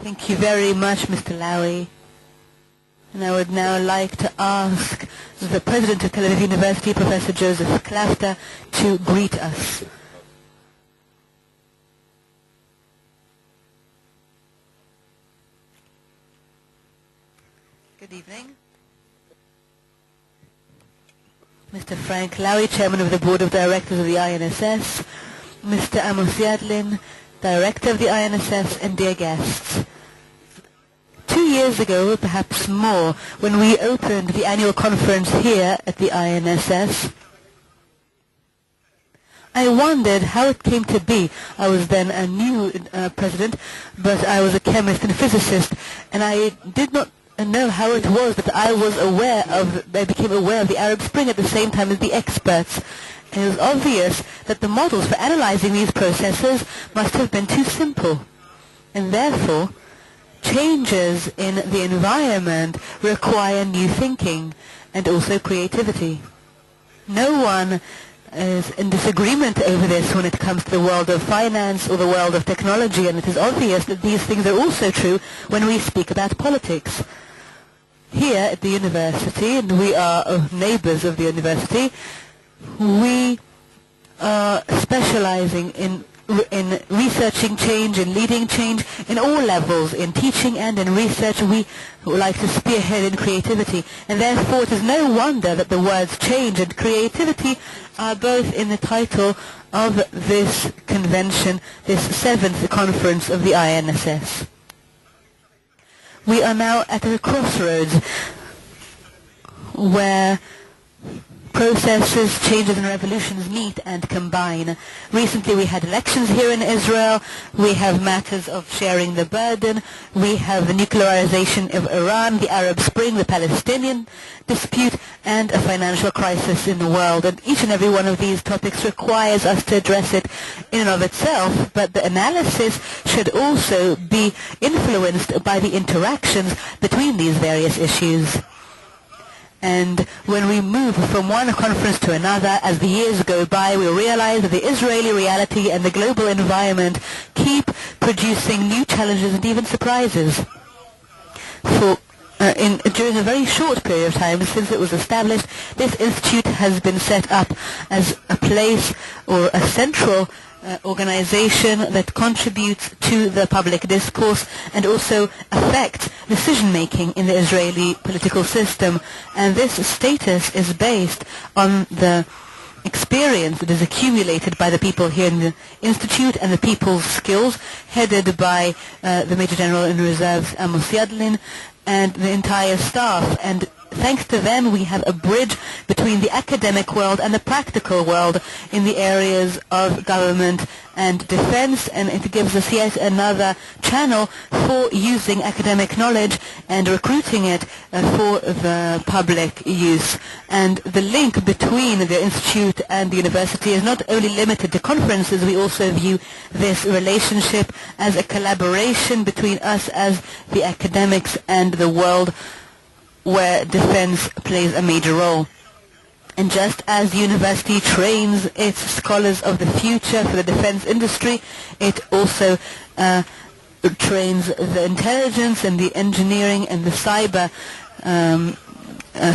Thank you very much, Mr. Lowy. And I would now like to ask the President of Tel Aviv University, Professor Joseph Klafter, to greet us. Good evening. Mr. Frank Lowy, Chairman of the Board of Directors of the INSS, Mr. Amos Yadlin, Director of the INSS, and dear guests. 2 years ago, perhaps more, when we opened the annual conference here at the INSS, I wondered how it came to be. I was then a new president, but I was a chemist and physicist, and I did not know how it was that I became aware of the Arab Spring at the same time as the experts. And it was obvious that the models for analyzing these processes must have been too simple, and therefore changes in the environment require new thinking and also creativity. No one is in disagreement over this when it comes to the world of finance or the world of technology, and it is obvious that these things are also true when we speak about politics. Here at the university, and we are neighbors of the university, we are specializing in researching change, in leading change, in all levels, in teaching and in research. We like to spearhead in creativity, and therefore it is no wonder that the words change and creativity are both in the title of this convention, this 7th conference of the INSS. We are now at a crossroads where processes, changes and revolutions meet and combine. Recently we had elections here in Israel, we have matters of sharing the burden, we have the nuclearization of Iran, the Arab Spring, the Palestinian dispute, and a financial crisis in the world. And each and every one of these topics requires us to address it in and of itself, but the analysis should also be influenced by the interactions between these various issues. And when we move from one conference to another, as the years go by, we realize that the Israeli reality and the global environment keep producing new challenges and even surprises. During a very short period of time since it was established, this institute has been set up as a place or a central organization that contributes to the public discourse and also affects decision-making in the Israeli political system. And this status is based on the experience that is accumulated by the people here in the Institute and the people's skills, headed by the Major General in Reserves, Amos Yadlin, and the entire staff. And thanks to them, we have a bridge between the academic world and the practical world in the areas of government and defense, and it gives us yet another channel for using academic knowledge and recruiting it for the public use. And the link between the institute and the university is not only limited to conferences. We also view this relationship as a collaboration between us as the academics and the world where defense plays a major role. And just as the university trains its scholars of the future for the defense industry, it also trains the intelligence and the engineering and the cyber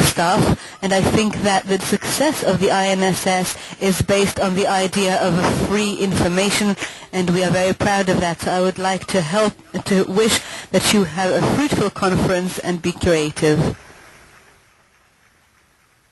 staff. And I think that the success of the INSS is based on the idea of free information, and we are very proud of that. So I would like to wish that you have a fruitful conference and be creative.